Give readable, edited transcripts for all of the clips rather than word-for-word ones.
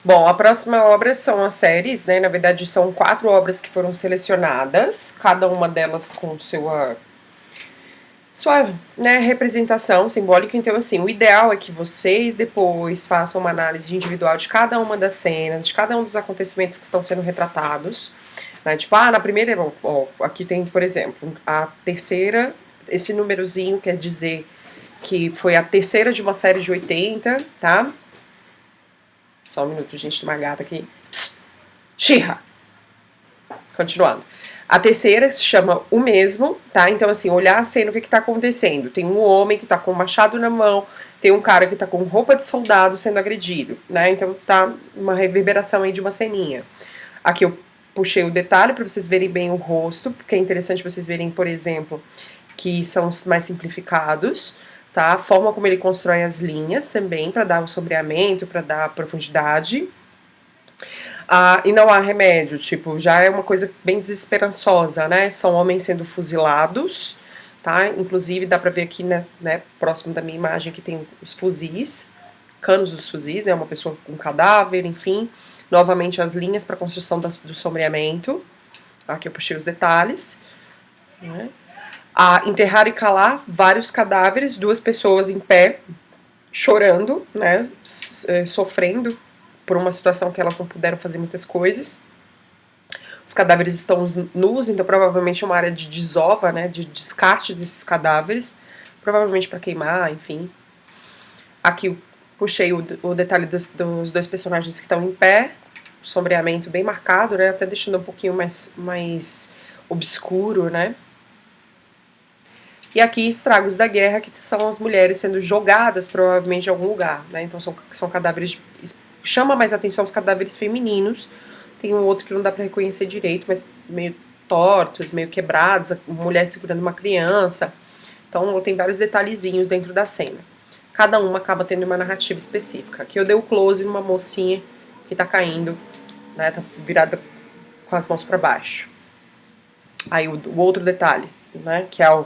Bom, a próxima obra são as séries, né? Na verdade, são 4 obras que foram selecionadas, cada uma delas com sua, né, representação simbólica. Então, assim, o ideal é que vocês depois façam uma análise individual de cada uma das cenas, de cada um dos acontecimentos que estão sendo retratados. Né? Tipo, na primeira, ó, aqui tem, por exemplo, a terceira, esse númerozinho quer dizer que foi a terceira de uma série de 80, tá? Só um minuto, gente, tem uma gata aqui. Xirra! Continuando. A terceira se chama O Mesmo, tá? Então, assim, olhar a cena, o que tá acontecendo. Tem um homem que tá com um machado na mão, tem um cara que tá com roupa de soldado sendo agredido, né? Então tá uma reverberação aí de uma ceninha. Aqui eu puxei o detalhe para vocês verem bem o rosto, porque é interessante vocês verem, por exemplo, que são os mais simplificados, tá? A forma como ele constrói as linhas também, para dar um sombreamento, para dar profundidade. E não há remédio, tipo, já é uma coisa bem desesperançosa, né? São homens sendo fuzilados, tá? Inclusive dá pra ver aqui, né, próximo da minha imagem que tem os fuzis, canos dos fuzis, né? Uma pessoa com cadáver, enfim. Novamente as linhas para construção do sombreamento. Aqui eu puxei os detalhes. Né? Enterrar e calar vários cadáveres, 2 pessoas em pé, chorando, né? Sofrendo por uma situação que elas não puderam fazer muitas coisas. Os cadáveres estão nus, então provavelmente é uma área de desova, né, de descarte desses cadáveres, provavelmente para queimar, enfim. Aqui eu puxei o detalhe dos 2 personagens que estão em pé, sombreamento bem marcado, né, até deixando um pouquinho mais obscuro, né. E aqui estragos da guerra, que são as mulheres sendo jogadas provavelmente em algum lugar, né, então são cadáveres, chama mais atenção os cadáveres femininos. Tem um outro que não dá pra reconhecer direito, mas meio tortos, meio quebrados, a mulher segurando uma criança. Então tem vários detalhezinhos dentro da cena. Cada uma acaba tendo uma narrativa específica. Aqui eu dei o close numa mocinha que tá caindo, né, tá virada com as mãos pra baixo. Aí o outro detalhe, né, que é o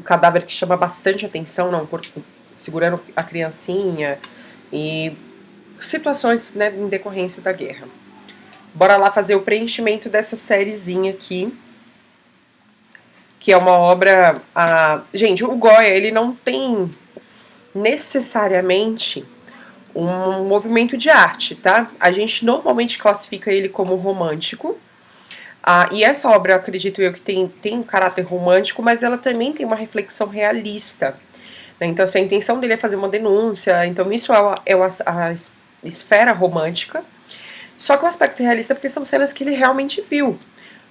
cadáver que chama bastante atenção, né, um corpo segurando a criancinha e situações, né, em decorrência da guerra. Bora lá fazer o preenchimento dessa sériezinha aqui, que é uma obra... Gente, o Goya, ele não tem necessariamente um movimento de arte, tá? A gente normalmente classifica ele como romântico, e essa obra, acredito eu, que tem um caráter romântico, mas ela também tem uma reflexão realista. Né? Então, assim, a intenção dele é fazer uma denúncia, então isso é a esfera romântica. Só que o aspecto realista é porque são cenas que ele realmente viu.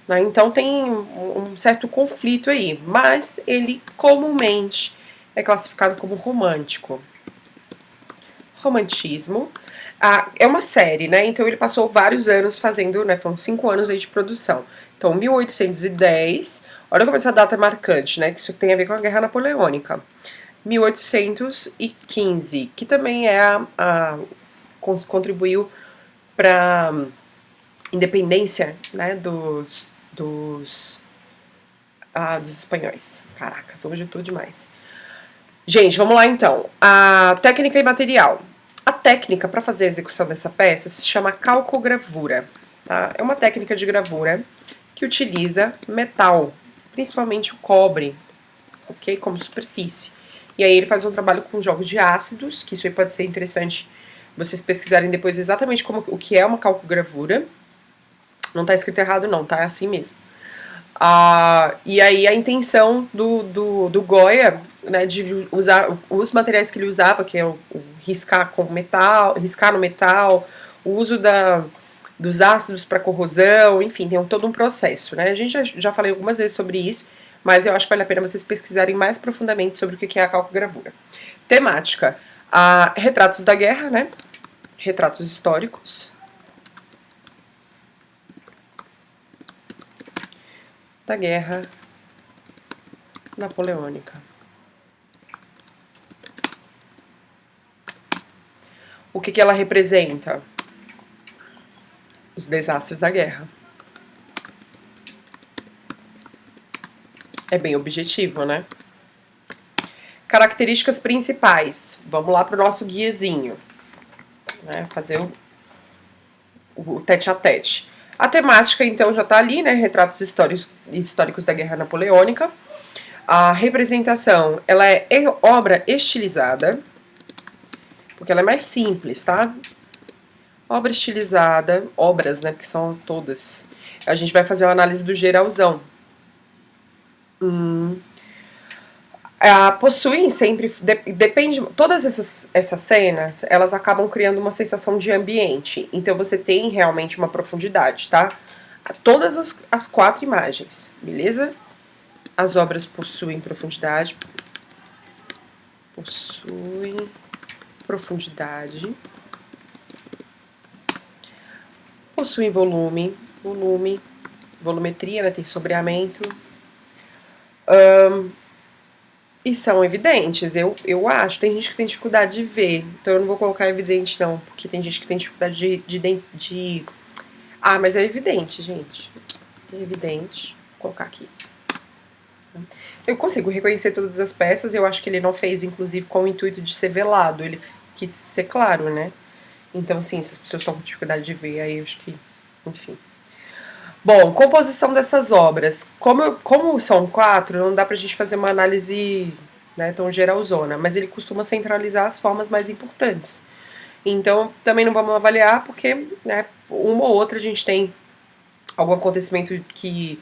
Né? Então tem um certo conflito aí. Mas ele comumente é classificado como romântico. Romantismo. É uma série, né? Então ele passou vários anos fazendo, né? Foram 5 anos aí de produção. Então, 1810. Olha como essa data é marcante, né? Que isso tem a ver com a Guerra Napoleônica. 1815, que também contribuiu para independência, né, dos espanhóis. Caracas, hoje eu tô demais. Gente, vamos lá então. A técnica e material. A técnica para fazer a execução dessa peça se chama calcogravura. Tá? É uma técnica de gravura que utiliza metal, principalmente o cobre, ok, como superfície. E aí ele faz um trabalho com jogos de ácidos, que isso aí pode ser interessante vocês pesquisarem depois exatamente o que é uma calcogravura. Não tá escrito errado não, tá? É assim mesmo. E aí a intenção do Goya, né, de usar os materiais que ele usava, que é o riscar com metal, riscar no metal, o uso dos ácidos para corrosão, enfim, tem todo um processo, né? A gente já falei algumas vezes sobre isso, mas eu acho que vale a pena vocês pesquisarem mais profundamente sobre o que é a calcogravura. Temática: retratos da guerra, né? Retratos históricos. Da Guerra Napoleônica. O que ela representa? Os desastres da guerra. É bem objetivo, né? Características principais. Vamos lá para o nosso guiazinho. Né? Fazer o tete a tete. A temática, então, já está ali, né? Retratos históricos da Guerra Napoleônica. A representação, ela é obra estilizada, porque ela é mais simples, tá? Obra estilizada, obras, né? Porque são todas. A gente vai fazer uma análise do geralzão. Possuem sempre, depende, todas essas cenas, elas acabam criando uma sensação de ambiente, então você tem realmente uma profundidade, tá? Todas as 4 imagens, beleza? As obras possuem profundidade, possuem volume, volumetria, né, tem sombreamento, e são evidentes, eu acho. Tem gente que tem dificuldade de ver, então eu não vou colocar evidente não, porque tem gente que tem dificuldade de... Ah, mas é evidente, gente. É evidente. Vou colocar aqui. Eu consigo reconhecer todas as peças, eu acho que ele não fez, inclusive, com o intuito de ser velado, ele quis ser claro, né? Então, sim, se as pessoas estão com dificuldade de ver, aí eu acho que... Enfim. Bom, composição dessas obras. Como são 4, não dá pra gente fazer uma análise, né, tão geralzona, mas ele costuma centralizar as formas mais importantes. Então, também não vamos avaliar, porque, né, uma ou outra a gente tem algum acontecimento que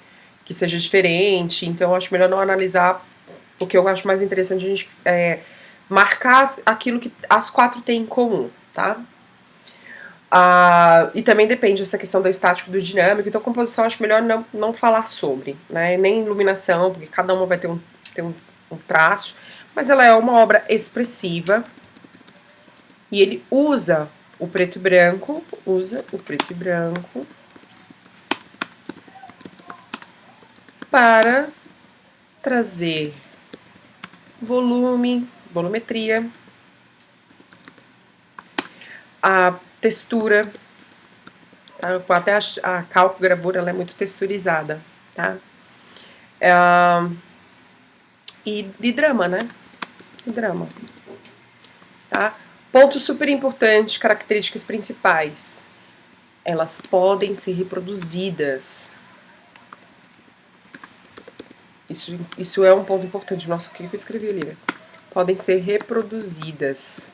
seja diferente, então eu acho melhor não analisar, porque eu acho mais interessante a gente marcar aquilo que as 4 têm em comum, tá? E também depende dessa questão do estático e do dinâmico, então composição eu acho melhor não falar sobre, né? Nem iluminação, porque cada uma vai ter um traço, mas ela é uma obra expressiva e ele usa o preto e branco, para trazer volumetria, a textura, tá? Até a calcogravura ela é muito texturizada, tá? E drama, né? Drama, tá? Ponto super importante, características principais. Elas podem ser reproduzidas. Isso é um ponto importante. Nossa, o que eu escrevi ali, né? Podem ser reproduzidas.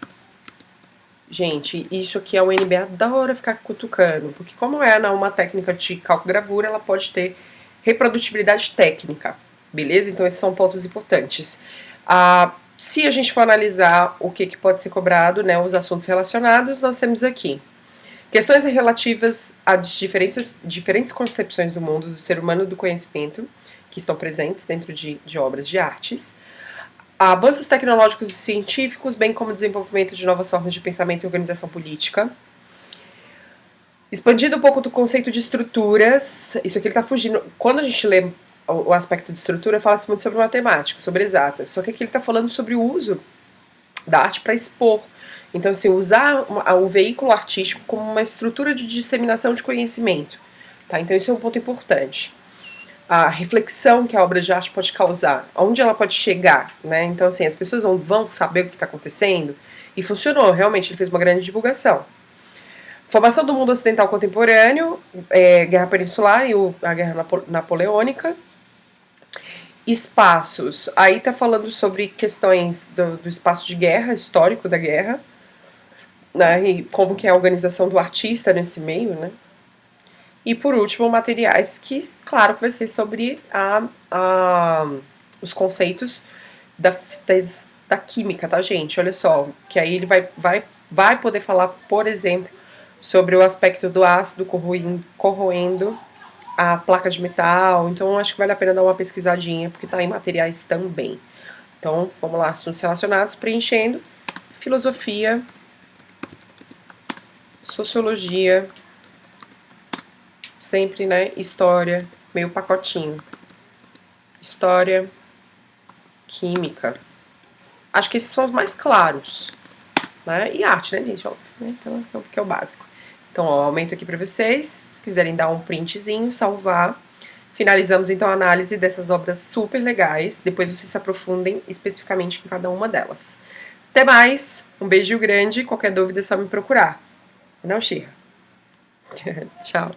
Gente, isso aqui é o NBA da hora ficar cutucando, porque como é uma técnica de calcogravura, ela pode ter reprodutibilidade técnica, beleza? Então esses são pontos importantes. Se a gente for analisar o que pode ser cobrado, né, os assuntos relacionados, nós temos aqui questões relativas a diferentes concepções do mundo, do ser humano e do conhecimento, que estão presentes dentro de obras de artes. Avanços tecnológicos e científicos, bem como o desenvolvimento de novas formas de pensamento e organização política. Expandindo um pouco do conceito de estruturas, isso aqui ele está fugindo. Quando a gente lê o aspecto de estrutura, fala-se muito sobre matemática, sobre exatas. Só que aqui ele está falando sobre o uso da arte para expor. Então, assim, usar o veículo artístico como uma estrutura de disseminação de conhecimento. Tá? Então, isso é um ponto importante. A reflexão que a obra de arte pode causar, aonde ela pode chegar, né? Então, assim, as pessoas não vão saber o que está acontecendo, e funcionou, realmente, ele fez uma grande divulgação. Formação do mundo ocidental contemporâneo, Guerra Peninsular e a Guerra Napoleônica. Espaços, aí tá falando sobre questões do espaço de guerra, histórico da guerra, né? E como que é a organização do artista nesse meio, né? E por último, materiais que, claro, que vai ser sobre os conceitos da química, tá, gente? Olha só, que aí ele vai poder falar, por exemplo, sobre o aspecto do ácido corroendo a placa de metal. Então, acho que vale a pena dar uma pesquisadinha, porque tá em materiais também. Então, vamos lá, assuntos relacionados, preenchendo. Filosofia, sociologia, sempre, né, história, meio pacotinho. História, química. Acho que esses são os mais claros, né? E arte, né, gente? Óbvio, né? Então, que é o básico. Então, ó, aumento aqui para vocês. Se quiserem dar um printzinho, salvar. Finalizamos, então, a análise dessas obras super legais. Depois vocês se aprofundem especificamente em cada uma delas. Até mais. Um beijo grande. Qualquer dúvida é só me procurar. Não, Xirra. Tchau.